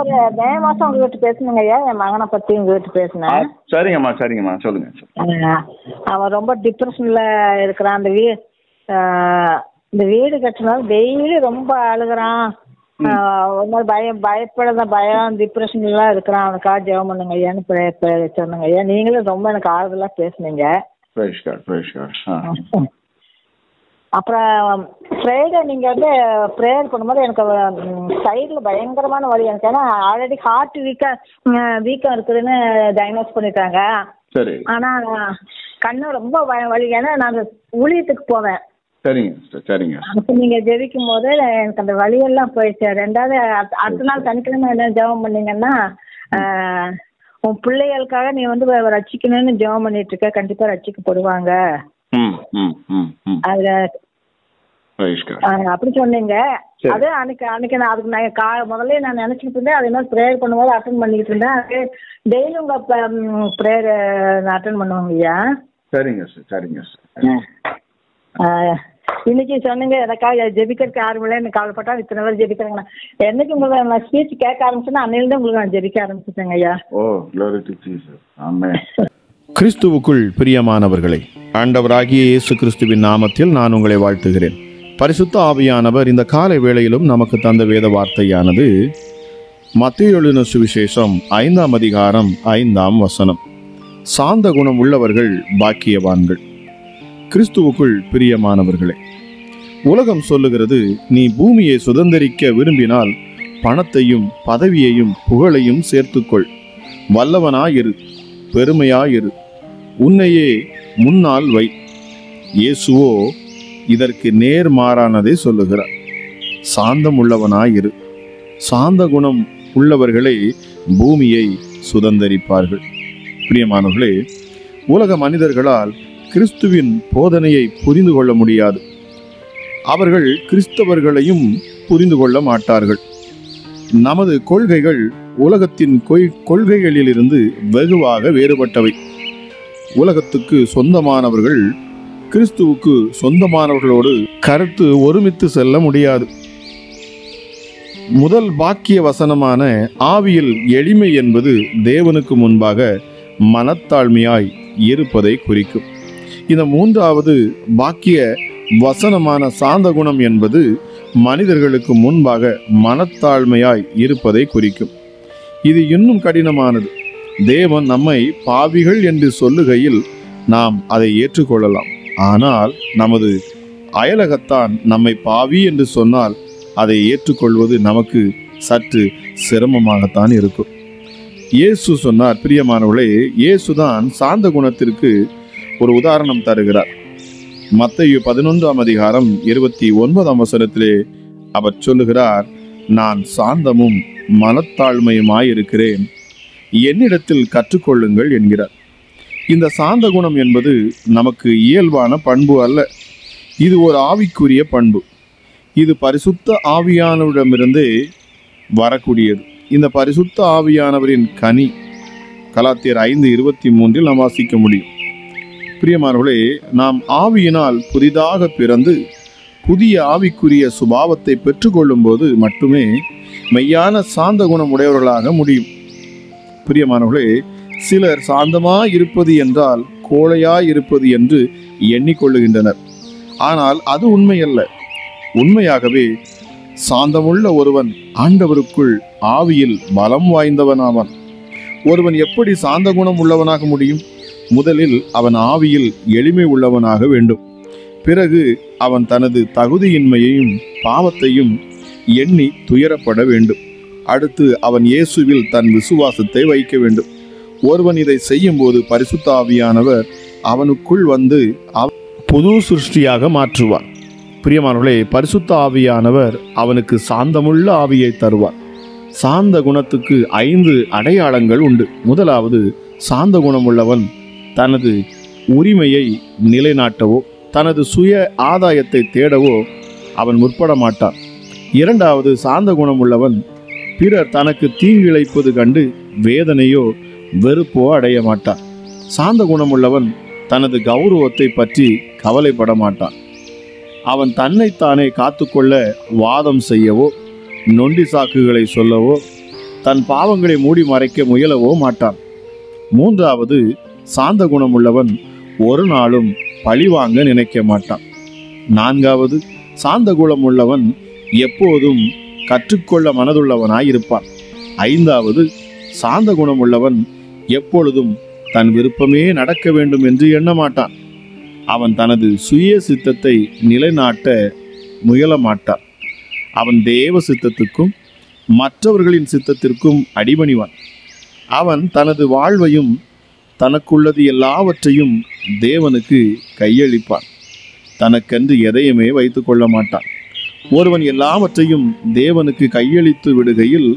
ஒரு மே மாசம் உங்ககிட்ட பேசணுங்க ஐயா, என் மகனை பத்தி உங்ககிட்ட பேசினேன். சரிங்கம்மா சொல்லுங்க. அவன் ரொம்ப டிப்ரெஷன்ல இருக்கிறான். இந்த வீடு கட்டினாலும் டெய்லி ரொம்ப அழுகுறான். ஒரு மாதிரி பயம் டிப்ரெஷன்லாம் இருக்கிறான். அவனுக்காக ஜெபம் பண்ணுங்க ஐயான்னு சொன்னங்க ஐயா. நீங்களும் ரொம்ப எனக்கு ஆறுதலா பேசுனீங்க. அப்புறம் ஃப்ரைடே நீங்கள் வந்து ப்ரேயர் பண்ணும்போது எனக்கு சைடில் பயங்கரமான வலி. எனக்கு ஏன்னா ஆல்ரெடி ஹார்ட் வீக்கம் இருக்குதுன்னு டயக்னோஸ் பண்ணிட்டாங்க. ஆனால் கண்ணு ரொம்ப வலி. ஏன்னா நான் ஊழியத்துக்கு போவேன். சரிங்க. அப்போ நீங்கள் ஜெபிக்கும் போது எனக்கு அந்த வலியெல்லாம் போயிடுச்சு. ரெண்டாவது அடுத்த நாள் சனிக்கிழமை என்ன ஜெபம் பண்ணீங்கன்னா, உன் பிள்ளைகளுக்காக நீ வந்து ரட்சிக்கணும்னு ஜெபம் பண்ணிட்டு இருக்க, கண்டிப்பா ரட்சிக்கப்படுவாங்க அதுல அப்படி சொன்னீங்க. அது அன்னைக்கு நான் அதுக்கு நான் முதல்ல நான் நினைச்சிட்டு இருந்தேன். அதே மாதிரி ப்ரேயர் பண்ணும்போது அட்டன் பண்ணிக்கிட்டு இருந்தேன். அது டெய்லி உங்க ப்ரேயர் நான் அட்டன் பண்ணுவாங்க ஐயா. சரிங்க. இன்னைக்கு சொன்னீங்க எனக்காக ஜெபிக்கிறதுக்கு யாரும் இல்லை, எனக்கு கவலைப்பட்டா இத்தனை பேர் ஜெபிக்கிறாங்க. என்னைக்கு உங்களுக்கு நான் ஸ்பீச் கேட்க ஆரம்பிச்சேன்னா அன்னையிலிருந்து உங்களுக்கு நான் ஜெபிக்க ஆரம்பிச்சிட்டேங்க ஐயா. கிறிஸ்துவுக்குள் பிரியமானவர்களே, ஆண்டவராகிய இயேசு கிறிஸ்துவின் நாமத்தில் நான் உங்களை வாழ்த்துகிறேன். பரிசுத்த ஆவியானவர் இந்த காலை வேளையிலும் நமக்கு தந்த வேத வார்த்தையானது மத்தேயு எழுதின சுவிசேஷம் 5ஆம் அதிகாரம் 5ஆம் வசனம். சாந்த குணம் உள்ளவர்கள் பாக்கியவான்கள். கிறிஸ்துவுக்குள் பிரியமானவர்களே, உலகம் சொல்லுகிறது, நீ பூமியை சுதந்திரிக்க விரும்பினால் பணத்தையும் பதவியையும் புகழையும் சேர்த்துக்கொள், வல்லவனாயிரு, பெருமையாயிரு, உன்னையே முன்னால் வை. இயேசுவோ இதற்கு நேர்மாறானதை சொல்லுகிறார். சாந்தம் உள்ளவனாயிரு. சாந்த குணம் உள்ளவர்களே பூமியை சுதந்திரிப்பார்கள். பிரியமானவர்களே, உலக மனிதர்களால் கிறிஸ்துவின் போதனையை புரிந்து கொள்ள முடியாது. அவர்கள் கிறிஸ்தவர்களையும் புரிந்து கொள்ள மாட்டார்கள். நமது கொள்கைகள் உலகத்தின் கொள்கைகளிலிருந்து வெகுவாக வேறுபட்டவை. உலகத்துக்கு சொந்தமானவர்கள் கிறிஸ்துவுக்கு சொந்தமானவர்களோடு கருத்து ஒருமித்து செல்ல முடியாது. முதல் பாக்கிய வசனமான ஆவியில் எளிமை என்பது தேவனுக்கு முன்பாக மனத்தாழ்மையாய் இருப்பதை குறிக்கும். இந்த மூன்றாவது பாக்கிய வசனமான சாந்த குணம் என்பது மனிதர்களுக்கு முன்பாக மனத்தாழ்மையாய் இருப்பதை குறிக்கும். இது இன்னும் கடினமானது. தேவன் நம்மை பாவிகள் என்று சொல்லுகையில் நாம் அதை ஏற்றுக்கொள்ளலாம். ஆனால் நமது அயலகத்தான் நம்மை பாவி என்று சொன்னால் அதை ஏற்றுக்கொள்வது நமக்கு சற்று சிரமமாகத்தான் இருக்கும். இயேசு சொன்னார், பிரியமானவர்களே, இயேசுதான் சாந்த குணத்திற்கு ஒரு உதாரணம் தருகிறார். மத்தேயு 11ஆம் அதிகாரம் 29ஆம் வசனத்திலே அவர் சொல்லுகிறார், நான் சாந்தமும் மனத்தாழ்மையுமாயிருக்கிறேன், என்னிடத்தில் கற்றுக்கொள்ளுங்கள் என்கிறார். இந்த சாந்த குணம் என்பது நமக்கு இயல்பான பண்பு அல்ல. இது ஒரு ஆவிக்குரிய பண்பு. இது பரிசுத்த ஆவியானவரிடமிருந்தே வரக்கூடியது. இந்த பரிசுத்த ஆவியானவரின் கனி கலாத்தியர் 5:23 நாம் வாசிக்க முடியும். பிரியமானவர்களே, நாம் ஆவியினால் புதிதாக பிறந்து புதிய ஆவிக்குரிய சுபாவத்தை பெற்றுக்கொள்ளும் போது மட்டுமே மெய்யான சாந்த குணம் உடையவர்களாக முடியும். பிரியமானவர்களே, சிலர் சாந்தமாய் இருப்பது என்றால் கோழையாய் இருப்பது என்று எண்ணிக்கொள்ளுகின்றனர். ஆனால் அது உண்மையல்ல. உண்மையாகவே சாந்தமுள்ள ஒருவன் ஆண்டவருக்குள் ஆவியில் பலம் வாய்ந்தவனாவான். ஒருவன் எப்படி சாந்த குணம் உள்ளவனாக முடியும்? முதலில் அவன் ஆவியில் எளிமை உள்ளவனாக வேண்டும். பிறகு அவன் தனது தகுதியின்மையையும் பாவத்தையும் எண்ணி துயரப்பட வேண்டும். அடுத்து அவன் இயேசுவில் தன் விசுவாசத்தை வைக்க வேண்டும். ஒருவன் இதை செய்யும் போது பரிசுத்த ஆவியானவர் அவனுக்குள் வந்து புது சிருஷ்டியாக மாற்றுவார். பிரியமானவர்களே, பரிசுத்த ஆவியானவர் அவனுக்கு சாந்தமுள்ள ஆவியை தருவார். சாந்த குணத்துக்கு 5 அடையாளங்கள் உண்டு. முதலாவது, சாந்த குணமுள்ளவன் தனது உரிமையை நிலைநாட்டவோ தனது சுய ஆதாயத்தை தேடவோ அவன் முற்பட மாட்டான். இரண்டாவது, சாந்த குணமுள்ளவன் பிறர் தனக்கு தீங்கிழைப்பது கண்டு வேதனையோ வெறுப்போ அடைய மாட்டான். சாந்த குணமுள்ளவன் தனது கௌரவத்தை பற்றி கவலைப்பட மாட்டான். அவன் தன்னைத்தானே காத்துக்கொள்ள வாதம் செய்யவோ நொண்டி சாக்குகளை சொல்லவோ தன் பாவங்களை மூடி மறைக்க முயலவோ மாட்டான். மூன்றாவது, சாந்த குணம் உள்ளவன் ஒரு நாளும் பழிவாங்க நினைக்க மாட்டான். நான்காவது, சாந்த குணம் உள்ளவன் எப்போதும் கற்றுக்கொள்ள மனதுள்ளவனாய் இருப்பான். ஐந்தாவது, சாந்த குணம் உள்ளவன் எப்பொழுதும் தன் விருப்பமே நடக்க வேண்டும் என்று எண்ண மாட்டான். அவன் தனது சுய சித்தத்தை நிலைநாட்ட முயல மாட்டான். அவன் தேவ சித்தத்துக்கும் மற்றவர்களின் சித்தத்திற்கும் அடிபணிவான். அவன் தனது வாழ்வையும் தனக்குள்ளது எல்லாவற்றையும் தேவனுக்கு கையளிப்பான். தனக்கென்று எதையுமே வைத்து கொள்ள மாட்டான். ஒருவன் எல்லாவற்றையும் தேவனுக்கு கையளித்து விடுகையில்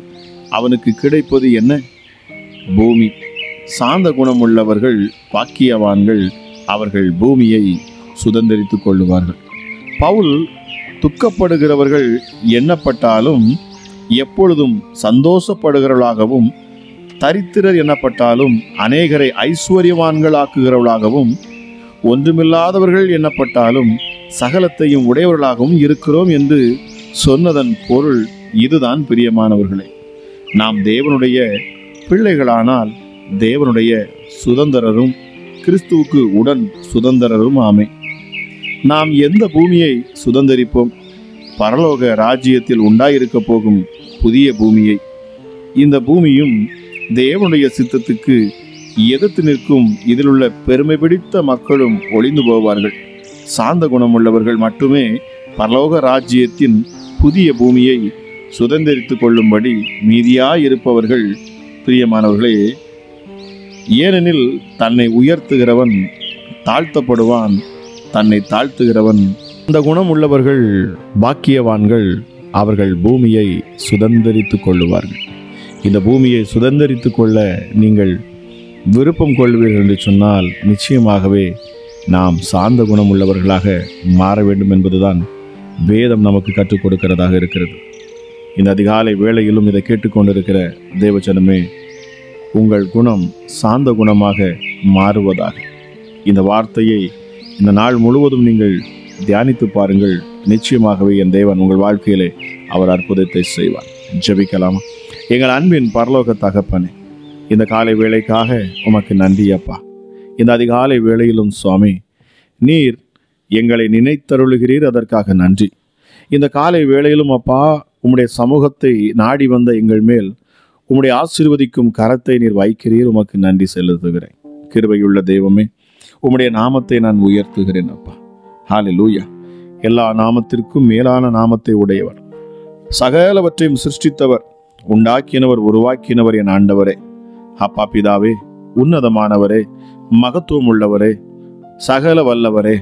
அவனுக்கு கிடைப்பது என்ன? பூமி. சாந்த குணமுள்ளவர்கள் பாக்கியவான்கள், அவர்கள் பூமியை சுதந்தரித்துக் கொள்ளுவார்கள். பவுல், துக்கப்படுகிறவர்கள் எண்ணப்பட்டாலும் எப்பொழுதும் சந்தோஷப்படுகிறவர்களாகவும், தரித்திரர் எண்ணப்பட்டாலும் அநேகரை ஐஸ்வர்யவான்களாக்குகிறவர்களாகவும், ஒன்றுமில்லாதவர்கள் எண்ணப்பட்டாலும் சகலத்தையும் உடையவர்களாகவும் இருக்கிறோம் என்று சொன்னதன் பொருள் இதுதான். பிரியமானவர்களே, நாம் தேவனுடைய பிள்ளைகளானால் தேவனுடைய சுதந்திரரும் கிறிஸ்துவுக்கு உடன் சுதந்திரரும் ஆமே. நாம் எந்த பூமியை சுதந்திரிப்போம்? பரலோக ராஜ்யத்தில் உண்டாயிருக்க போகும் புதிய பூமியை. இந்த பூமியும் தேவனுடைய சித்தத்துக்கு எதிர்த்து நிற்கும் இதிலுள்ள பெருமை பிடித்த மக்களும் ஒளிந்து போவார்கள். சாந்த குணமுள்ளவர்கள் மட்டுமே பரலோக ராஜ்யத்தின் புதிய பூமியை சுதந்திரித்துக் கொள்ளும்படி மீதியாயிருப்பவர்கள். பிரியமானவர்களே, ஏனெனில் தன்னை உயர்த்துகிறவன் தாழ்த்தப்படுவான், தன்னை தாழ்த்துகிறவன். இந்த குணம் உள்ளவர்கள் பாக்கியவான்கள், அவர்கள் பூமியை சுதந்திரித்துக் கொள்ளுவார்கள். இந்த பூமியை சுதந்திரித்துக் கொள்ள நீங்கள் விருப்பம் கொள்வீர்கள் என்று சொன்னால் நிச்சயமாகவே நாம் சாந்த குணம் உள்ளவர்களாக மாற வேண்டும் என்பதுதான் வேதம் நமக்கு கற்றுக் கொடுக்கிறதாக இருக்கிறது. இந்த அதிகாலை வேளையிலும் இதை கேட்டுக்கொண்டிருக்கிற தேவஜனமே, உங்கள் குணம் சாந்த குணமாக மாறுவதாக. இந்த வார்த்தையை இந்த நாள் முழுவதும் நீங்கள் தியானித்து பாருங்கள். நிச்சயமாகவே என் தேவன் உங்கள் வாழ்க்கையிலே அவர் அற்புதத்தை செய்வார். ஜெபிக்கலாமா? எங்கள் அன்பின் பரலோக தகப்பனே, இந்த காலை வேளைக்காக உமக்கு நன்றி அப்பா. இந்த அதிகாலை வேளையிலும் சுவாமி, நீர் எங்களை நினைத்தருளுகிறீர், அதற்காக நன்றி. இந்த காலை வேளையிலும் அப்பா, உம்முடைய சமூகத்தை நாடி வந்த எங்கள் மேல் உம்முடைய ஆசீர்வதிக்கும் கரத்தை நீர் வைக்கிறீர், உமக்கு நன்றி செலுத்துகிறேன். கிருபையுள்ள தெய்வமே, உம்முடைய நாமத்தை நான் உயர்த்துகிறேன் அப்பா. ஹல்லேலூயா. எல்லா நாமத்திற்கும் மேலான நாமத்தை உடையவர், சகலவற்றையும் சிருஷ்டித்தவர், உண்டாக்கினவர், உருவாக்கினவர் என் ஆண்டவரே. அப்பா பிதாவே, உன்னதமானவரே, மகத்துவம் உள்ளவரே, சகல வல்லவரே.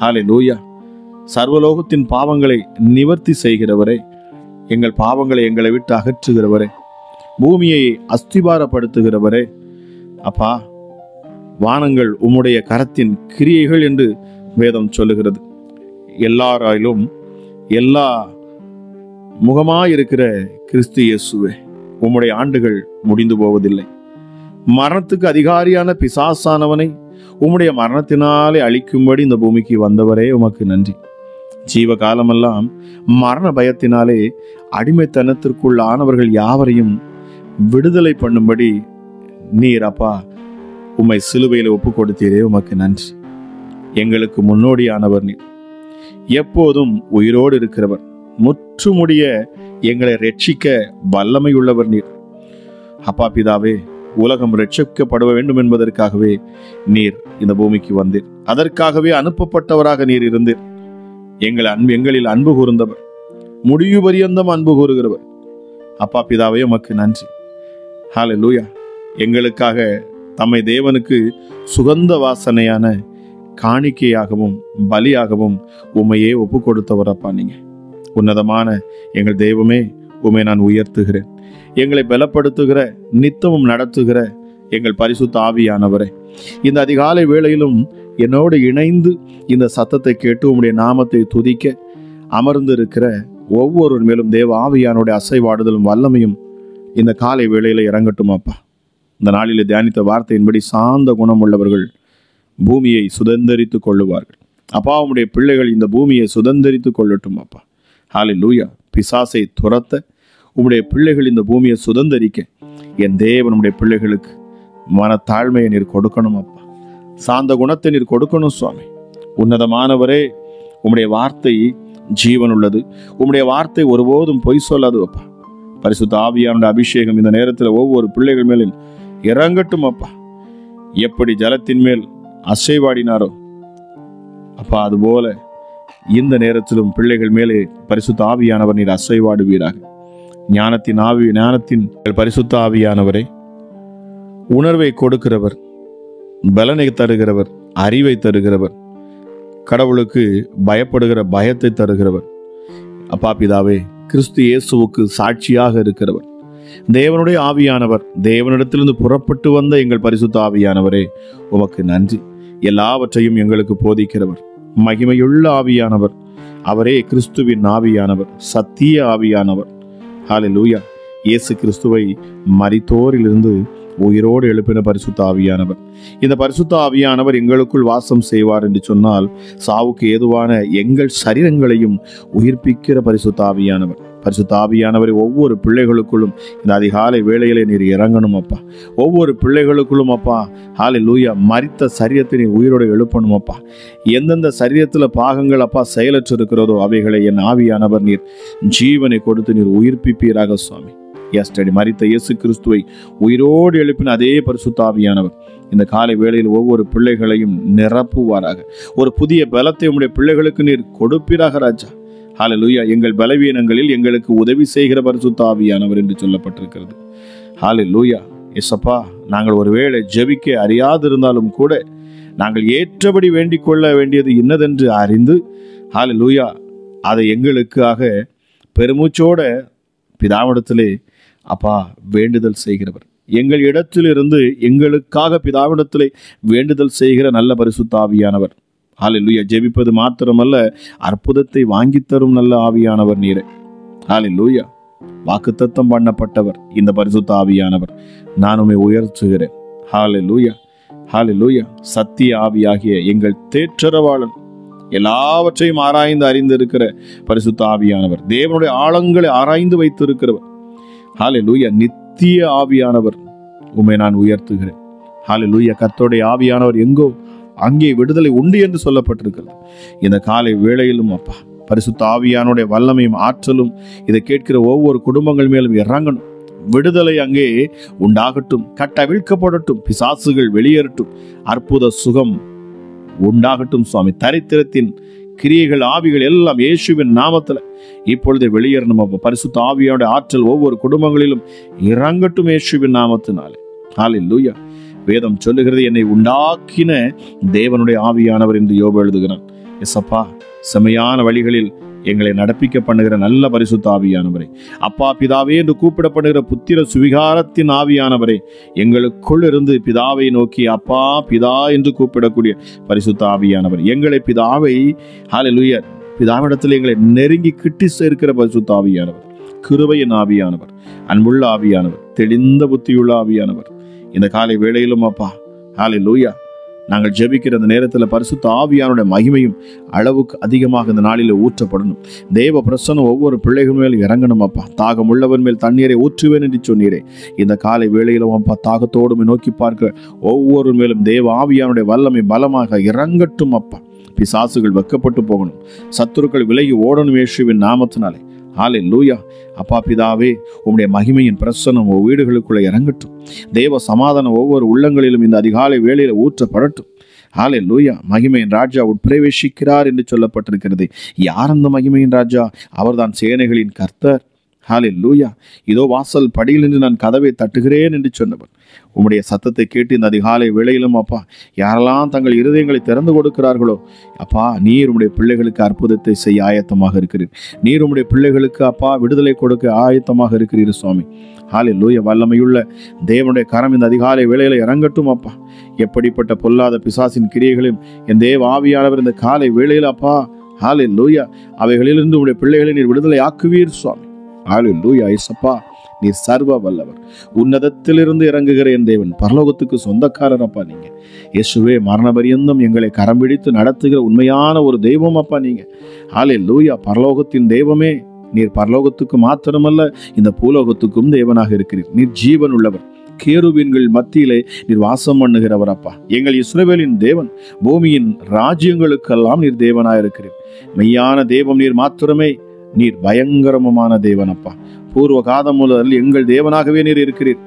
ஹல்லேலூயா. சர்வலோகத்தின் பாவங்களை நிவர்த்தி செய்கிறவரே, எங்கள் பாவங்களை எங்களை விட்டு அகற்றுகிறவரே, பூமியை அஸ்திபாரப்படுத்துகிறவரே. அப்பா, வானங்கள் உம்முடைய கரத்தின் கிரியைகள் என்று வேதம் சொல்லுகிறது. எல்லாராயிலும் எல்லா முகமாயிருக்கிற கிறிஸ்து இயேசுவே, உம்முடைய ஆண்டுகள் முடிந்து போவதில்லை. மரணத்துக்கு அதிகாரியான பிசாசானவனை உம்முடைய மரணத்தினாலே அழிக்கும்படி இந்த பூமிக்கு வந்தவரே, உமக்கு நன்றி. ஜீவ காலமெல்லாம் மரண பயத்தினாலே அடிமைத்தனத்திற்குள்ளானவர்கள் யாவரையும் விடுதலை பண்ணும்படி நீர் அப்பா உம்மை சிலுவையில் ஒப்பு கொடுத்தீரே, உமக்கு நன்றி. எங்களுக்கு முன்னோடியானவர் நீர், எப்போதும் உயிரோடு இருக்கிறவர், முற்றுமுடிய எங்களை ரட்சிக்க வல்லமையுள்ளவர் நீர். அப்பா பிதாவே, உலகம் ரட்சிக்கப்பட வேண்டும் என்பதற்காகவே நீர் இந்த பூமிக்கு வந்தீர். அதற்காகவே அனுப்பப்பட்டவராக நீர் இருந்தீர். எங்களில் அன்பு கூர்ந்தவர், முடிவு பரியந்தம் அன்பு கூறுகிறவர். அப்பா பிதாவே, உமக்கு நன்றி. ஹல்லேலூயா. எங்களுக்காக தம்மை தேவனுக்கு சுகந்த வாசனையான காணிக்கையாகவும் பலியாகவும் உம்மையே ஒப்பு கொடுத்தவர் அப்பா. நீங்க உன்னதமான எங்கள் தெய்வமே, உம்மை நான் உயர்த்துகிறேன். எங்களை பலப்படுத்துகிற, நித்தமும் நடத்துகிற எங்கள் பரிசுத்த ஆவியானவரே, இந்த அதிகாலை வேளையிலும் என்னோடு இணைந்து இந்த சத்தத்தை கேட்டு உம்முடைய நாமத்தை துதிக்க அமர்ந்து இருக்கிற ஒவ்வொருவர் மேலும் தேவ ஆவியானுடைய அசைவாடுதலும் வல்லமையும் இந்த காலை வேளையில இறங்கட்டும் அப்பா. இந்த நாளில் தியானித்த வார்த்தையின்படி சாந்த குணம் உள்ளவர்கள் பூமியை சுதந்தரித்துக் கொள்ளுவார்கள். அப்பா, உம்முடைய பிள்ளைகள் இந்த பூமியை சுதந்தரித்துக் கொள்ளட்டும் அப்பா. ஹல்லேலூயா. பிசாசை துரத்த உம்முடைய பிள்ளைகள் இந்த பூமியை சுதந்தரிக்க என் தேவன் உம்முடைய பிள்ளைகளுக்கு மனத்தாழ்மையை நீர் கொடுக்கணும் அப்பா. சாந்த குணத்தை நீர் கொடுக்கணும் சுவாமி. உன்னதமானவரே, உம்முடைய வார்த்தை ஜீவன் உள்ளது. உம்முடைய வார்த்தை ஒருபோதும் பொய் சொல்லாது அப்பா. பரிசுத்த ஆவியானுடைய அபிஷேகம் இந்த நேரத்தில் ஒவ்வொரு பிள்ளைகள் மேலும் இறங்கட்டும் அப்பா. எப்படி ஜலத்தின் மேல் அசைவாடினாரோ அப்பா, அதுபோல இந்த நேரத்திலும் பிள்ளைகள் மேலே பரிசுத்த ஆவியானவர் நீர் அசைவாடுவீராக. ஞானத்தின் பரிசுத்த ஆவியானவரை, உணர்வை கொடுக்கிறவர், பலனை தருகிறவர், அறிவை தருகிறவர், கடவுளுக்கு பயப்படுகிற பயத்தை தருகிறவர் அப்பா பிதாவே, கிறிஸ்து இயேசுவுக்கு சாட்சியாக இருக்கிறவர், தேவனுடைய ஆவியானவர், தேவனிடத்திலிருந்து புறப்பட்டு வந்த எங்கள் பரிசுத்த ஆவியானவரே, உமக்கு நன்றி. எல்லாவற்றையும் எங்களுக்கு போதிக்கிறவர், மகிமையுள்ள ஆவியானவர், அவரே கிறிஸ்துவின் ஆவியானவர், சத்திய ஆவியானவர். ஹல்லேலூயா. இயேசு கிறிஸ்துவை மரித்தோரிலிருந்து உயிரோடு எழுப்பின பரிசுத்த ஆவியானவர். இந்த பரிசுத்த ஆவியானவர் எங்களுக்குள் வாசம் செய்வார் என்று சொன்னால், சாவுக்கு ஏதுவான எங்கள் சரீரங்களையும் உயிர்ப்பிக்கிற பரிசுத்த ஆவியானவர். பரிசுத்த ஆவியானவரை ஒவ்வொரு பிள்ளைகளுக்குள்ளும் இந்த அதிகாலை வேளையிலே நீர் இறங்கணும் அப்பா. ஒவ்வொரு பிள்ளைகளுக்குள்ளும் அப்பா, ஹல்லேலூயா, மரித்த சரீரத்தை நீர் உயிரோடு எழுப்பணும் அப்பா. எந்தெந்த சரீரத்தில் பாகங்கள் அப்பா செயலற்று இருக்கிறதோ அவைகளை என் ஆவியானவர் நீர் ஜீவனை கொடுத்து நீர் உயிர்ப்பிப்பீராக சுவாமி. மரித்த இயேசு கிறிஸ்துவை உயிரோடு எழுப்பின அதே பரிசுத்த ஆவியானவர் இந்த காலை வேளையில் ஒவ்வொரு பிள்ளைகளையும் நிரப்புவாராக. ஒரு புதிய பலத்தை உம்முடைய பிள்ளைகளுக்கு நீர் கொடுப்பீராக ராஜா. ஹல்லேலூயா. எங்கள் பலவீனங்களில் எங்களுக்கு உதவி செய்கிற பரிசுத்த ஆவியானவர் என்று சொல்லப்பட்டிருக்கிறது. ஹல்லேலூயா. எசப்பா, நாங்கள் ஒருவேளை ஜெபிக்க அறியாதிருந்தாலும் கூட நாங்கள் ஏற்றபடி வேண்டிக் கொள்ள வேண்டியது இன்னதென்று அறிந்து, ஹல்லேலூயா, அதை எங்களுக்காக பெருமூச்சோட பிதாவிடத்திலே அப்பா வேண்டுதல் செய்கிறவர், எங்கள் இடத்திலிருந்து எங்களுக்காக பிதாவிடத்திலே வேண்டுதல் செய்கிற நல்ல பரிசுத்த ஆவியானவர். ஹல்லேலூயா. ஜெபிப்பது மாத்திரமல்ல, அற்புதத்தை வாங்கித்தரும் நல்ல ஆவியானவர் நீரே. ஹல்லேலூயா. வாக்குத்தத்தம் பண்ணப்பட்டவர் இந்த பரிசுத்த ஆவியானவர். நான் உம்மை உயர்த்துகிறேன். ஹல்லேலூயா. ஹல்லேலூயா. சத்திய ஆவியாகிய எங்கள் தேற்றரவாளன், எல்லாவற்றையும் ஆராய்ந்து அறிந்திருக்கிற பரிசுத்த ஆவியானவர், தேவனுடைய ஆழங்களை ஆராய்ந்து வைத்திருக்கிறவர். ஹல்லேலூயா. நித்திய ஆவியானவர், உம்மை நான் உயர்த்துகிறேன். ஹல்லேலூயா. கர்த்தருடைய ஆவியானவர் எங்கோ அங்கே விடுதலை உண்டு என்று சொல்லப்பட்டிருக்கிறது. இந்த காலை வேளையிலும் அப்பா, பரிசுத்த ஆவியானுடைய வல்லமையும் ஆற்றலும் இதை கேட்கிற ஒவ்வொரு குடும்பங்கள் மேலும் இறங்கணும். விடுதலை அங்கே உண்டாகட்டும், கட்டவிழ்க்கப்படட்டும், பிசாசுகள் வெளியேறட்டும், அற்புத சுகம் உண்டாகட்டும் சுவாமி. தரித்திரத்தின் கிரியைகள், ஆவிகள் எல்லாம் இயேசுவின் நாமத்தில் இப்பொழுது வெளியேறணும் அப்பா. பரிசுத்த ஆவியானுடைய ஆற்றல் ஒவ்வொரு குடும்பங்களிலும் இறங்கட்டும் இயேசுவின் நாமத்தினாலே. ஹல்லேலூயா. வேதம் சொல்லுகிறது, என்னை உண்டாக்கின தேவனுடைய ஆவியானவர் என்று யோபு எழுதுகிறான். எசப்பா, செமையான வழிகளில் எங்களை நடப்பிக்க பண்ணுகிற நல்ல பரிசுத்த ஆவியானவரே, அப்பா பிதாவே என்று கூப்பிடப்படுகிற புத்திர சுவிகாரத்தின் ஆவியானவரே, எங்களுக்குள் இருந்து பிதாவை நோக்கி அப்பா பிதா என்று கூப்பிடக்கூடிய பரிசுத்த ஆவியானவர், எங்களை பிதாவை, ஹல்லேலூயா, பிதாவிடத்தில் எங்களை நெருங்கி கிட்டி சேர்க்கிற பரிசுத்த ஆவியானவர், கிருபையின் ஆவியானவர், அன்புள்ள ஆவியானவர், தெளிந்த புத்தியுள்ள ஆவியானவர், இந்த காலை வேளையிலும் அப்பா, ஹல்லேலூயா, நாங்கள் ஜெபிக்கிற அந்த நேரத்தில் பரிசுத்த ஆவியானுடைய மகிமையும் அளவுக்கு அதிகமாக இந்த நாளில் ஊற்றப்படணும். தேவ பிரசன்னம் ஒவ்வொரு பிள்ளைகள் மேல் இறங்கணும் அப்பா. தாகம் உள்ளவன் மேல் தண்ணீரை ஊற்றுவேன் என்று சொன்னீரே, இந்த காலை வேளையிலும் அப்பா தாகத்தோடு நோக்கி பார்க்க ஒவ்வொரு மேலும் தேவ ஆவியானுடைய வல்லமை பலமாக இறங்கட்டும் அப்பா. பிசாசுகள் வெக்கப்பட்டு போகணும், சத்துருக்கள் விலகி ஓடணும் இயேசுவின் நாமத்தினாலே. ஹல்லேலூயா. அப்பா பிதாவே, உம்முடைய மகிமையின் பிரசன்னம் வீடுகளுக்குள்ளே இறங்கட்டும். தேவ சமாதானம் ஒவ்வொரு உள்ளங்களிலும் இந்த அதிகாலை வேளையில் ஊற்றப்படட்டும். ஹல்லேலூயா. மகிமையின் ராஜா உட்பிரவேசிக்கிறார் என்று சொல்லப்பட்டிருக்கிறது. யார் அந்த மகிமையின் ராஜா? அவர்தான் சேனைகளின் கர்த்தர். ஹல்லேலூயா. இதோ வாசல் படியில் நின்று நான் கதவை தட்டுகிறேன் என்று சொன்னவர். உம்முடைய சத்தத்தை கேட்டு இந்த அதிகாலை வேளையிலும் அப்பா, யாரெல்லாம் தங்கள் இருதயங்களை திறந்து கொடுக்கிறார்களோ அப்பா, நீர் உம்முடைய பிள்ளைகளுக்கு அற்புதத்தை செய்ய ஆயத்தமாக இருக்கிறீர். நீர் உம்முடைய பிள்ளைகளுக்கு அப்பா விடுதலை கொடுக்க ஆயத்தமாக இருக்கிறீர் சுவாமி. ஹல்லேலூயா. வல்லமையுள்ள தேவனுடைய கரம் இந்த அதிகாலை வேளையில இறங்கட்டும் அப்பா. எப்படிப்பட்ட பொல்லாத பிசாசின் கிரியைகளையும் என் தேவ ஆவியானவர் இந்த காலை வேளையில் அப்பா, ஹல்லேலூயா, அவைகளிலிருந்து உம்முடைய பிள்ளைகளை நீர் விடுதலை ஆக்குவீர் சுவாமி. ஹல்லேலூயா. இயேசப்பா, நீர் சர்வ வல்லவர், உன்னதத்திலிருந்து இறங்குகிற என் தேவன், பரலோகத்துக்கு சொந்தக்காரர் அப்பா நீங்க. இயேசுவே, மரண பரியந்தம் எங்களை கரம் பிடித்து நடத்துகிற உண்மையான ஒரு தெய்வம் அப்பா நீங்க. ஹல்லேலூயா. பரலோகத்தின் தெய்வமே, நீர் பரலோகத்துக்கு மாத்திரமல்ல இந்த பூலோகத்துக்கும் தேவனாக இருக்கிறீர். நீர் ஜீவன் உள்ளவர். கேருபீன்கள் மத்தியிலே நீர் வாசம் பண்ணுகிறவர் அப்பா. எங்கள் இஸ்ரவேலின் தேவன், பூமியின் ராஜ்யங்களுக்கெல்லாம் நீர் தேவனாயிருக்கிறீர். மெய்யான தேவம் நீர் மாத்திரமே. நீர் பயங்கரமான தேவன் அப்பா. பூர்வ காலம் முதல் எங்கள் தேவனாகவே நீர் இருக்கிறீர்.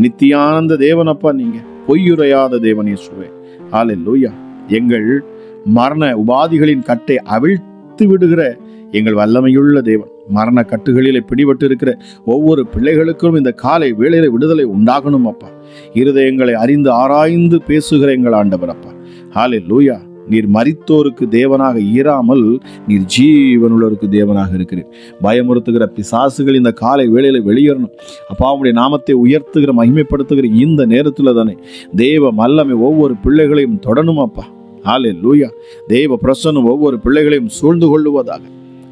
நித்தியானந்த தேவன் அப்பா. நீங்க பொய்யுரையாத தேவன் இயேசுவே. ஹல்லேலூயா. எங்கள் மரண உபாதிகளின் கட்டை அவிழ்த்து விடுகிற எங்கள் வல்லமையுள்ள தேவன். மரண கட்டுகளிலே பிடிபட்டு இருக்கிற ஒவ்வொரு பிள்ளைகளுக்கும் இந்த காலை வேளையில விடுதலை உண்டாகணும் அப்பா. இருதயங்களை அறிந்து ஆராய்ந்து பேசுகிற எங்கள் ஆண்டவர் அப்பா. ஹல்லேலூயா. நீர் மரித்தோருக்கு தேவனாக இராமல் நீர் ஜீவனுள்ளோருக்கு தேவனாக இருக்கிறீர். பயமுறுத்துகிற பிசாசுகள் இந்த காலை வேளையில வெளியேறணும் அப்பா. உம்முடைய நாமத்தை உயர்த்துகிற மகிமைப்படுத்துகிற இந்த நேரத்தில் தானே தேவ வல்லமை ஒவ்வொரு பிள்ளைகளையும் தொடணும் அப்பா. ஹல்லேலூயா. தேவ பிரசன்னம் ஒவ்வொரு பிள்ளைகளையும் சூழ்ந்து கொள்ளுவதாக.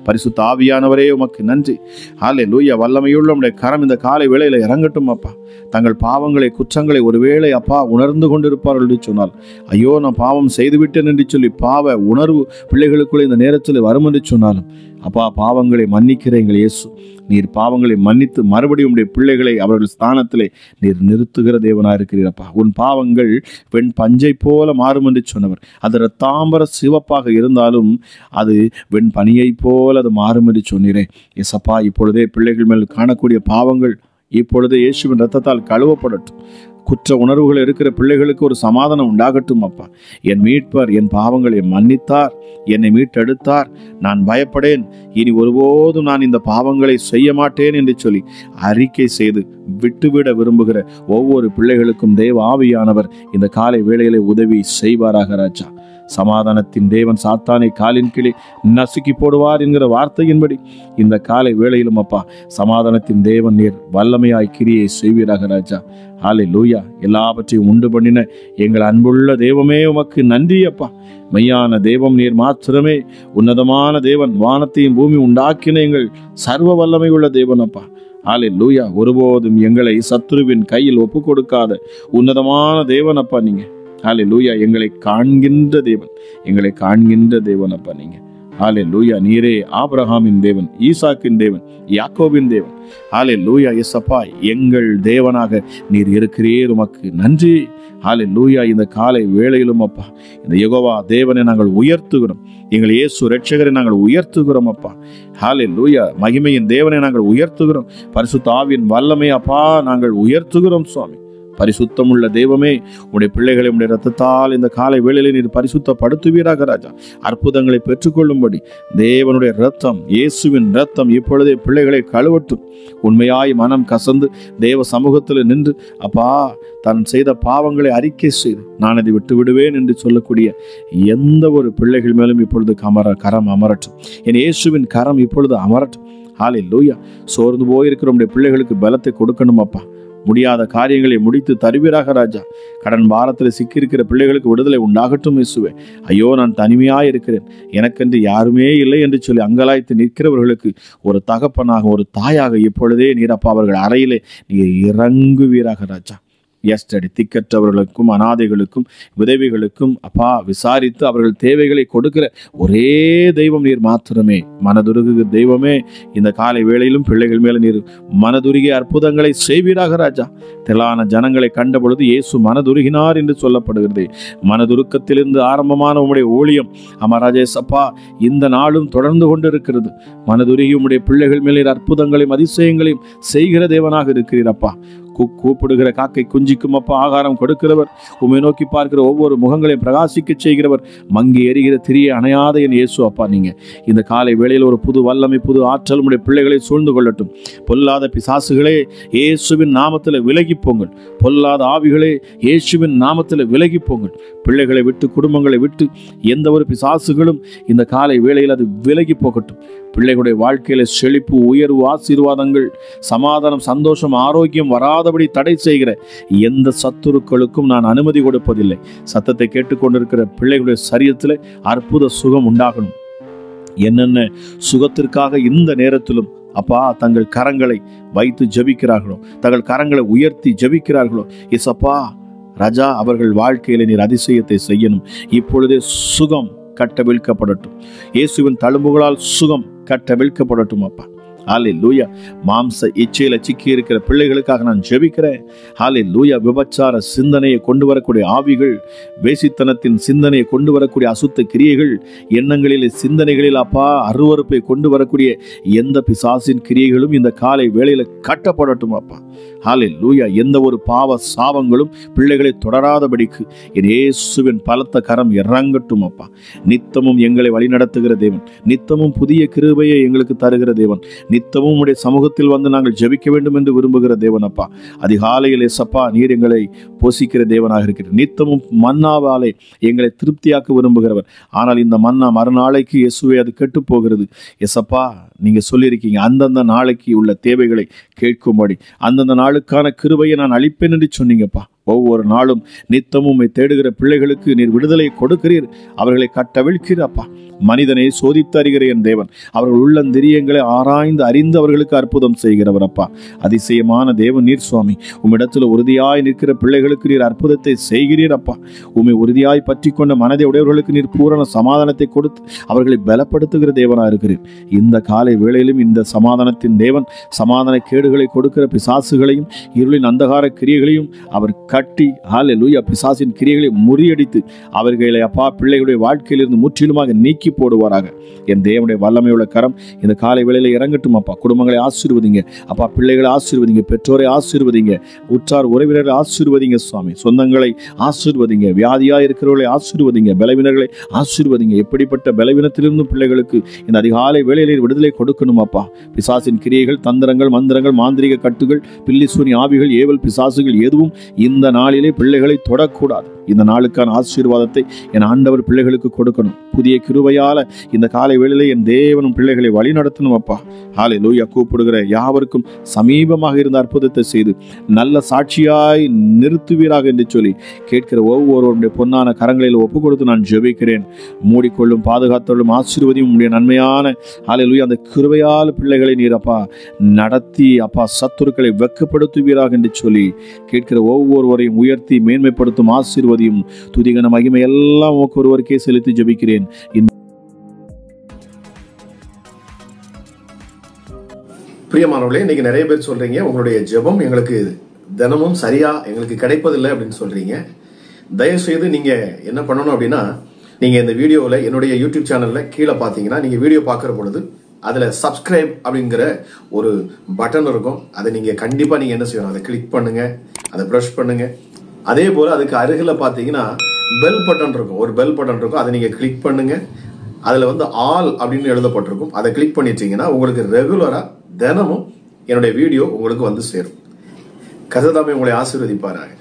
பரிசுத்த ஆவியானவரே உமக்கு நன்றி. ஹல்லேலூயா. வல்லமையுள்ள உம்முடைய கரம் இந்த காலை வேளையில இறங்கட்டும் அப்பா. தங்கள் பாவங்களை குற்றங்களை ஒருவேளை அப்பா உணர்ந்து கொண்டிருப்பார்கள் என்று சொன்னால், ஐயோ நான் பாவம் செய்துவிட்டேன் என்று சொல்லி பாவ உணர்வு பிள்ளைகளுக்குள்ளே இந்த நேரத்தில் வரும் என்று சொன்னாலும், அப்பா பாவங்களை மன்னிக்கிற எங்கள் இயேசு, நீர் பாவங்களை மன்னித்து மறுபடியும் உடைய பிள்ளைகளை அவர்கள் ஸ்தானத்திலே நீர் நிறுத்துகிற தேவனாக இருக்கிறீரப்பா. உன் பாவங்கள் பெண் பஞ்சை போல மாறும் என்று சொன்னவர். அது இரத்தாம்பர சிவப்பாக இருந்தாலும் அது வெண் பனியை போல அது மாறும் என்று சொன்னீரே. எசப்பா, இப்பொழுதே பிள்ளைகள் மேல் காணக்கூடிய பாவங்கள் இப்பொழுது இயேசுவின் இரத்தத்தால் கழுவப்படட்டும். குற்ற உணர்வுகள் இருக்கிற பிள்ளைகளுக்கு ஒரு சமாதானம் உண்டாகட்டும் அப்பா. என் மீட்பர் என் பாவங்களை மன்னித்தார், என்னை மீட்டெடுத்தார், நான் பயப்படேன், இனி ஒருபோதும் நான் இந்த பாவங்களை செய்ய மாட்டேன் என்று சொல்லி அறிக்கை செய்து விட்டுவிட விரும்புகிற ஒவ்வொரு பிள்ளைகளுக்கும் தேவ ஆவியானவர் இந்த காலை வேளையிலே உதவி செய்வாராக ராஜா. சமாதானத்தின் தேவன் சாத்தானை காலின் கீழே நசுக்கி போடுவார் என்கிற வார்த்தையின்படி இந்த காலை வேளையிலும் அப்பா சமாதானத்தின் தேவன் நீர் வல்லமையாய் கிரியை செய்வீராக ராஜா. ஹல்லேலூயா. எல்லாவற்றையும் உண்டு பண்ணின எங்கள் அன்புள்ள தெய்வமே உமக்கு நன்றி அப்பா. மெய்யான தெய்வம் நீர் மாத்திரமே. உன்னதமான தேவன், வானத்தையும் பூமி உண்டாக்கின எங்கள் சர்வ வல்லமை உள்ள தேவன் அப்பா. ஹல்லேலூயா. ஒருபோதும் எங்களை சத்துருவின் கையில் ஒப்பு கொடுக்காத உன்னதமான தேவன் அப்பா நீங்க. ஹல்லேலூயா. எங்களை காண்கின்ற தேவன், எங்களை காண்கின்ற தேவன் அப்பா நீங்க. ஹல்லேலூயா. நீரே ஆபிரகாமின் தேவன், ஈசாக்கின் தேவன், யாக்கோபின் தேவன். ஹல்லேலூயா. எஸ்அப்பா, எங்கள் தேவனாக நீர் இருக்கிறீர், உமக்கு நன்றி. ஹல்லேலூயா. இந்த காலை வேளையிலும் அப்பா இந்த யெகோவா தேவனை நாங்கள் உயர்த்துகிறோம். எங்கள் இயேசு இரட்சகரை நாங்கள் உயர்த்துகிறோம் அப்பா. ஹல்லேலூயா. மகிமையின் தேவனை நாங்கள் உயர்த்துகிறோம். பரிசுத்த ஆவியின் வல்லமை அப்பா நாங்கள் உயர்த்துகிறோம் சுவாமி. பரிசுத்தமுள்ள தெய்வமே, உடைய பிள்ளைகளை உடைய இரத்தத்தால் இந்த காலை வேளையிலே நீர் பரிசுத்தப்படுத்துவீராக ராஜா. அற்புதங்களை பெற்றுக்கொள்ளும்படி தேவனுடைய இரத்தம், இயேசுவின் இரத்தம் இப்பொழுதே பிள்ளைகளை கழுவட்டும். உண்மையாய் மனம் கசந்து தேவ சமூகத்தில் நின்று அப்பா தான் செய்த பாவங்களை அறிக்கை செய்து நான் அதை விட்டு விடுவேன் என்று சொல்லக்கூடிய எந்த ஒரு பிள்ளைகள் மேலும் இப்பொழுது கரம் அமரட்டும். என் இயேசுவின் கரம் இப்பொழுது அமரட்டும். ஹல்லேலூயா. சோர்ந்து போயிருக்கிற உடைய பிள்ளைகளுக்கு பலத்தை கொடுக்கணும் அப்பா. முடியாத காரியங்களை முடித்து தருவீராக ராஜா. கடன் பாரத்தில் சிக்கியிருக்கிற பிள்ளைகளுக்கு விடுதலை உண்டாகட்டும் இயேசுவே. ஐயோ நான் தனிமையாக இருக்கிறேன், எனக்கென்று யாருமே இல்லை என்று சொல்லி அங்கலாய்த்து நிற்கிறவர்களுக்கு ஒரு தகப்பனாக ஒரு தாயாக இப்பொழுதே நீரப்பா அவர்கள் அறையிலே நீர் இறங்குவீராக ராஜா. எஸ்டடி திக்கற்றவர்களுக்கும் அனாதைகளுக்கும் விதவைகளுக்கும் அப்பா விசாரித்து அவர்கள் தேவைகளை கொடுக்கிற ஒரே தெய்வம் நீர் மாத்திரமே. மனதுருகு தெய்வமே, இந்த காலை வேளையிலும் பிள்ளைகள் மேல நீர் மனதுருகிய அற்புதங்களை செய்வீராக ராஜா. திரளான ஜனங்களை கண்ட பொழுது இயேசு மனதுருகினார் என்று சொல்லப்படுகிறது. மனதுருக்கத்திலிருந்து ஆரம்பமான உம்முடைய ஊழியம் அமராஜேஸ் அப்பா இந்த நாளும் தொடர்ந்து கொண்டிருக்கிறது. மனதுருகி உம்முடைய பிள்ளைகள் மேலே அற்புதங்களையும் அதிசயங்களையும் செய்கிற தேவனாக இருக்கிறீர் அப்பா. கூப்பிடுகிற காக்கை குஞ்சிக்கும் அப்பா ஆகாரம் கொடுக்கிறவர், உம்மை நோக்கி பார்க்கிற ஒவ்வொரு முகங்களையும் பிரகாசிக்க செய்கிறவர், மங்கி எரிகிற திரியை அணையாத என் இயேசு அப்பா நீங்க. இந்த காலை வேளையில் ஒரு புது வல்லமை புது ஆற்றல் உடைய பிள்ளைகளை சூழ்ந்து கொள்ளட்டும். பொல்லாத பிசாசுகளே இயேசுவின் நாமத்தில் விலகி போங்கள். பொல்லாத ஆவிகளே இயேசுவின் நாமத்தில் விலகி போங்கள். பிள்ளைகளை விட்டு குடும்பங்களை விட்டு எந்த ஒரு பிசாசுகளும் இந்த காலை வேளையில் அது விலகி போகட்டும். பிள்ளைகளுடைய வாழ்க்கையில செழிப்பு, உயர்வு, ஆசீர்வாதங்கள், சமாதானம், சந்தோஷம், ஆரோக்கியம் வராதபடி தடை செய்கிற எந்த சத்துருக்களுக்கும் நான் அனுமதி கொடுப்பதில்லை. சத்தத்தை கேட்டுக்கொண்டிருக்கிற பிள்ளைகளுடைய சரீரத்தில் அற்புத சுகம் உண்டாகணும். என்னென்ன சுகத்திற்காக இந்த நேரத்திலும் அப்பா தங்கள் கரங்களை வைத்து ஜெபிக்கிறார்களோ, தங்கள் கரங்களை உயர்த்தி ஜெபிக்கிறார்களோ, இயேசப்பா ராஜா அவர்கள் வாழ்க்கையில நீர் அதிசயத்தை செய்யணும். இப்பொழுதே சுகம் கட்டவிழ்க்கப்படட்டும். இயேசுவின் தழும்புகளால் சுகம் கட்டவிழ்க்கப்படட்டும் அப்பா. ஹல்லேலூயா. மாம்ச இச்சையில சிக்கி இருக்கிற பிள்ளைகளுக்காக நான் ஜெபிக்கிறேன். ஹல்லேலூயா. விபச்சார சிந்தனையை கொண்டு வரக்கூடிய ஆவிகள், வேசித்தனத்தின் சிந்தனையை கொண்டு வரக்கூடிய அசுத்த கிரியைகள், எண்ணங்களில் சிந்தனைகளில் அப்பா அருவருப்பை கொண்டு வரக்கூடிய எந்த பிசாசின் கிரியைகளும் இந்த காலை வேளையில கட்டப்படட்டும் அப்பா. ஹல்லேலூயா. எந்த ஒரு பாவ சாபங்களும் பிள்ளைகளை தொடராதபடிக்கு என் இயேசுவின் பலத்த கரம் இறங்கட்டும் அப்பா. நித்தமும் எங்களை வழிநடத்துகிற தேவன், நித்தமும் புதிய கிருபையை எங்களுக்கு தருகிற தேவன், நித்தமும் உடைய சமூகத்தில் வந்து நாங்கள் ஜெபிக்க வேண்டும் என்று விரும்புகிற தேவன் அப்பா. அதிகாலையில் ஏசப்பா நீர் எங்களை போஷிக்கிற தேவனாக இருக்கிறார். நித்தமும் மன்னாவாலே எங்களை திருப்தியாக்க விரும்புகிறவர். ஆனால் இந்த மன்னா மறுநாளைக்கு இயேசுவே அது கெட்டு போகிறது. ஏசப்பா நீங்க சொல்லியிருக்கீங்க அந்தந்த நாளைக்கு உள்ள தேவைகளை கேட்கும்படி அந்தந்த நாளுக்கான கிருபையை நான் அளிப்பேன் என்று சொன்னீங்கப்பா. ஒவ்வொரு நாளும் நித்தமும் தேடுகிற பிள்ளைகளுக்கு நீர் விடுதலை கொடுக்கிறீர், அவர்களை கட்டவிழ்க்கிறப்பா. மனிதனை சோதித்து அறிகிற என் தேவன், அவர்கள் உள்ளந்திரியங்களை ஆராய்ந்து அறிந்து அவர்களுக்கு அற்புதம் செய்கிறவர் அப்பா. அதிசயமான தேவன் நீர் சுவாமி. உம்மிடத்தில் உறுதியாய் நிற்கிற பிள்ளைகளுக்கு நீர் அற்புதத்தை செய்கிறீர் அப்பா. உம்மை உறுதியாய் பற்றி கொண்ட மனதை உடையவர்களுக்கு நீர் பூரண சமாதானத்தை கொடுத்து அவர்களை பலப்படுத்துகிற தேவனாக இருக்கிறீர். இந்த காலை வேளையிலும் இந்த சமாதானத்தின் தேவன் சமாதான கேடுகளை கொடுக்கிற பிசாசுகளையும் இருளின் அந்தகார கிரியைகளையும் அவர் கட்டி ஹல்லேலூயா பிசாசின் கிரியைகளை முறியடித்து அவர்களை அப்பா பிள்ளைகளுடைய வாழ்க்கையிலிருந்து முற்றிலுமாக நீக்கி போடுவாராக. என் தேவனுடைய வல்லமையுள்ள கரம் இந்த காலை வேளையில இறங்கட்டும் அப்பா. குடும்பங்களை ஆசீர்வதிங்க அப்பா, பிள்ளைகளை ஆசீர்வதிங்க, பெற்றோரை ஆசீர்வதிங்க, உற்றார் உறவினர்களை ஆசீர்வதிங்க சுவாமி, சொந்தங்களை ஆசீர்வதிங்க, வியாதியா இருக்கிறவர்களை ஆசீர்வதிங்க, பலவீனர்களை ஆசீர்வதிங்க. எப்படிப்பட்ட பலவீனத்திலிருந்தும் பிள்ளைகளுக்கு இந்த அதிகாலை வேளையிலே விடுதலை கொடுக்கணும் அப்பா. பிசாசின் கிரியைகள், தந்திரங்கள், மந்திரங்கள், மாந்திரிக கட்டுகள், பில்லிசூனி ஆவிகள், ஏவல் பிசாசுகள் எதுவும் இந்த நாளிலே பிள்ளைகளை தொடக்கூடாது. இந்த நாளுக்கான ஆசீர்வாதத்தை என் ஆண்டவர் பிள்ளைகளுக்கு கொடுக்கணும். புதிய கிருபையால இந்த காலை வேளையிலே என் தேவனும் பிள்ளைகளை வழி நடத்தணும் அப்பா. ஹல்லேலூயா. கூப்பிடுகிற யாவருக்கும் சமீபமாக இருந்த அற்புதத்தை செய்து நல்ல சாட்சியாய் நிறுத்துவீராக என்று சொல்லி கேட்கிற ஒவ்வொருவருடைய பொன்னான கரங்களில் ஒப்பு கொடுத்து நான் ஜெபிக்கிறேன். மூடிக்கொள்ளும், பாதுகாத்தொள்ளும், ஆசீர்வதியும் உடைய நன்மையான ஹல்லேலூயா அந்த கிருபையால் பிள்ளைகளை நீர் அப்பா நடத்தி அப்பா சத்துருக்களை வெட்கப்படுத்துவீராக என்று சொல்லி கேட்கிற ஒவ்வொருவரையும் உயர்த்தி மேன்மைப்படுத்தும் ஆசீர்வதியும் துதிகன மகிமை எல்லாம் ஒருவருக்கே செலுத்தி ஜெபிக்கிறேன். பிரியமானவர்களே, இன்னைக்கு நிறைய பேர் சொல்றீங்க உங்களுடைய ஜெபம் எங்களுக்கு தினமும் சரியா எங்களுக்கு கிடைப்பதில்லை அப்படின்னு சொல்றீங்க. தயவு செய்து நீங்க என்ன பண்ணணும் அப்படின்னா, நீங்க இந்த வீடியோல என்னுடைய யூடியூப் சேனல்ல கீழே பாத்தீங்கன்னா நீங்க வீடியோ பாக்குற பொழுது அதுல சப்ஸ்கிரைப் அப்படிங்கிற ஒரு பட்டன் இருக்கும். அதை நீங்க கண்டிப்பா நீங்க என்ன செய்யணும், அதை கிளிக் பண்ணுங்க, அதை பிரஷ் பண்ணுங்க. அதே போல அதுக்கு அருகில் பாத்தீங்கன்னா பெல் பட்டன் இருக்கும், ஒரு பெல் பட்டன் இருக்கும், அதை நீங்க கிளிக் பண்ணுங்க. அதுல ஆல் அப்படின்னு எழுதப்பட்டிருக்கும், அதை கிளிக் பண்ணிட்டீங்கன்னா உங்களுக்கு ரெகுலரா தினமும் என்னுடைய வீடியோ உங்களுக்கு சேரும். கர்த்தர் தாமே உங்களை ஆசீர்வதிப்பாராக.